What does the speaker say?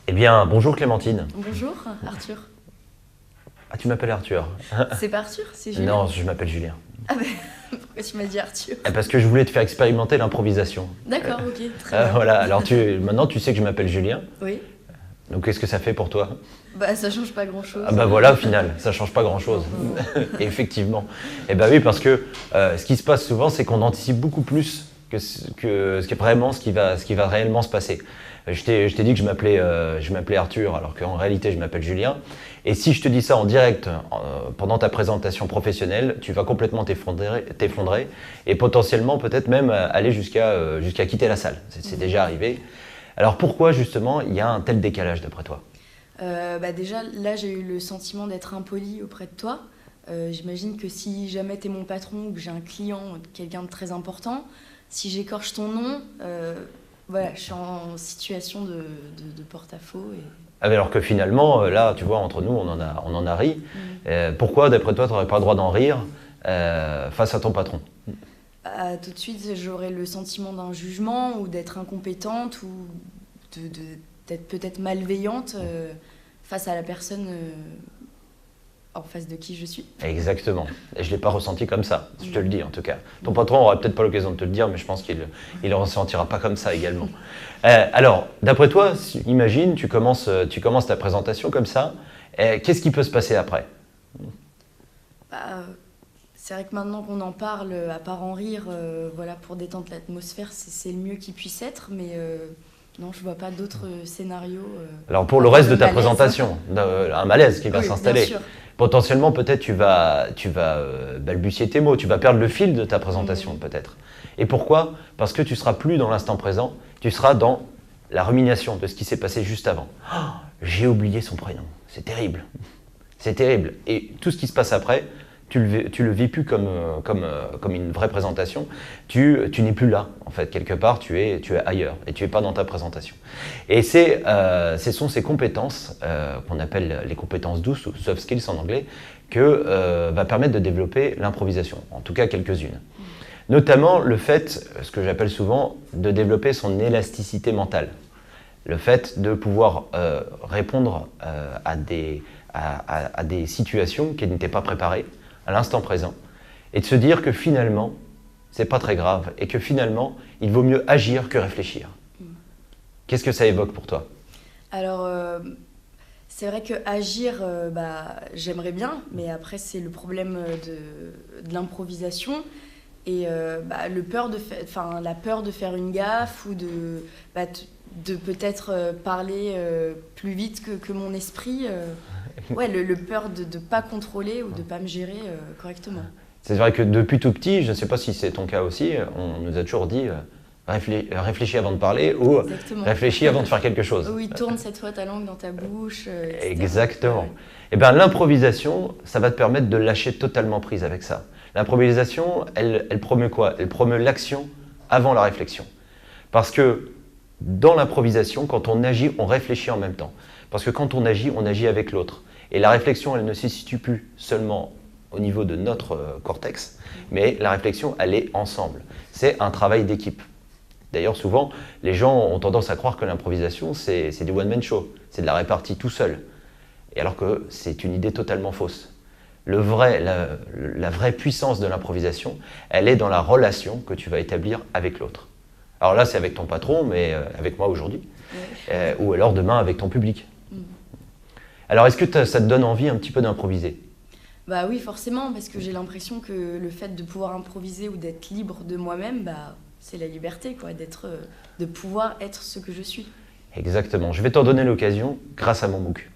Eh bien, bonjour Clémentine. Bonjour, Arthur. Ah, tu m'appelles Arthur? C'est pas Arthur, c'est Julien. Non, je m'appelle Julien. Ah ben, pourquoi tu m'as dit Arthur? Parce que je voulais te faire expérimenter l'improvisation. D'accord, ok, très bien. Voilà, alors maintenant tu sais que je m'appelle Julien. Oui, Donc qu'est-ce que ça fait pour toi? bah ça change pas grand-chose. Ah bah voilà, au final, ça change pas grand-chose. Effectivement. Eh bah oui, parce que ce qui se passe souvent, c'est qu'on anticipe beaucoup plus que ce qui est vraiment ce qui va réellement se passer. Je t'ai dit que je m'appelais Arthur, alors qu'en réalité je m'appelle Julien. Et si je te dis ça en direct pendant ta présentation professionnelle, tu vas complètement t'effondrer et potentiellement peut-être même aller jusqu'à quitter la salle. C'est déjà arrivé. Alors pourquoi justement il y a un tel décalage d'après toi? Bah déjà, là j'ai eu le sentiment d'être impoli auprès de toi. J'imagine que si jamais t'es mon patron ou que j'ai un client, quelqu'un de très important, si j'écorche ton nom, voilà, je suis en situation de porte-à-faux. Alors que finalement, là, tu vois, entre nous, on en a ri. Pourquoi, d'après toi, tu n'aurais pas le droit d'en rire face à ton patron? Bah, tout de suite, j'aurais le sentiment d'un jugement ou d'être incompétente ou d'être peut-être malveillante face à la personne en face de qui je suis. Exactement. Et je ne l'ai pas ressenti comme ça, je te le dis en tout cas. Ton patron n'aura peut-être pas l'occasion de te le dire, mais je pense qu'il ne le ressentira pas comme ça également. Alors, d'après toi, imagine, tu commences ta présentation comme ça. Qu'est-ce qui peut se passer après? Bah, c'est vrai que maintenant qu'on en parle, à part en rire, voilà, pour détendre l'atmosphère, c'est le mieux qui puisse être, mais non, je vois pas d'autres scénarios. Alors pour le reste de ta malaise. présentation, un malaise qui va Oui, s'installer. bien sûr. Potentiellement, peut-être tu vas balbutier tes mots, tu vas perdre le fil de ta présentation peut-être. Et pourquoi? Parce que tu seras plus dans l'instant présent, tu seras dans la rumination de ce qui s'est passé juste avant. Oh, j'ai oublié son prénom, c'est terrible. C'est terrible. Et tout ce qui se passe après, tu le vis plus comme une vraie présentation. Tu n'es plus là, en fait. Quelque part, tu es ailleurs et tu n'es pas dans ta présentation. Et ce sont ces compétences, qu'on appelle les compétences douces ou soft skills en anglais, que va permettre de développer l'improvisation, en tout cas quelques-unes. Notamment le fait, ce que j'appelle souvent, de développer son élasticité mentale. Le fait de pouvoir répondre à des situations qui n'étaient pas préparées, à l'instant présent, et de se dire que finalement, c'est pas très grave, et que finalement, il vaut mieux agir que réfléchir. Qu'est-ce que ça évoque pour toi? Alors, c'est vrai que agir, bah, j'aimerais bien, mais après, c'est le problème de l'improvisation. Et bah, la peur de faire une gaffe ou de peut-être parler plus vite que mon esprit. Ouais, le peur de ne pas contrôler ou de ne pas me gérer correctement. C'est vrai que depuis tout petit, je ne sais pas si c'est ton cas aussi, on nous a toujours dit réfléchis avant de parler ou Exactement. réfléchis avant de faire quelque chose. Oui, tourne cette fois ta langue dans ta bouche, etc. Exactement. Ouais. Et bien l'improvisation, ça va te permettre de lâcher totalement prise avec ça. L'improvisation, elle promeut quoi? Elle promeut l'action avant la réflexion. Parce que dans l'improvisation, quand on agit, on réfléchit en même temps. Parce que quand on agit avec l'autre. Et la réflexion, elle ne se situe plus seulement au niveau de notre cortex, mais la réflexion, elle est ensemble. C'est un travail d'équipe. D'ailleurs, souvent, les gens ont tendance à croire que l'improvisation, c'est du one-man show, c'est de la répartie tout seul. Et alors que c'est une idée totalement fausse. La vraie puissance de l'improvisation, elle est dans la relation que tu vas établir avec l'autre. Alors là, c'est avec ton patron, mais avec moi aujourd'hui. Ouais. Ou alors demain avec ton public. Alors, est-ce que ça te donne envie un petit peu d'improviser? Bah oui, forcément, parce que j'ai l'impression que le fait de pouvoir improviser ou d'être libre de moi-même, bah, c'est la liberté, quoi, de pouvoir être ce que je suis. Exactement. Je vais t'en donner l'occasion grâce à mon MOOC.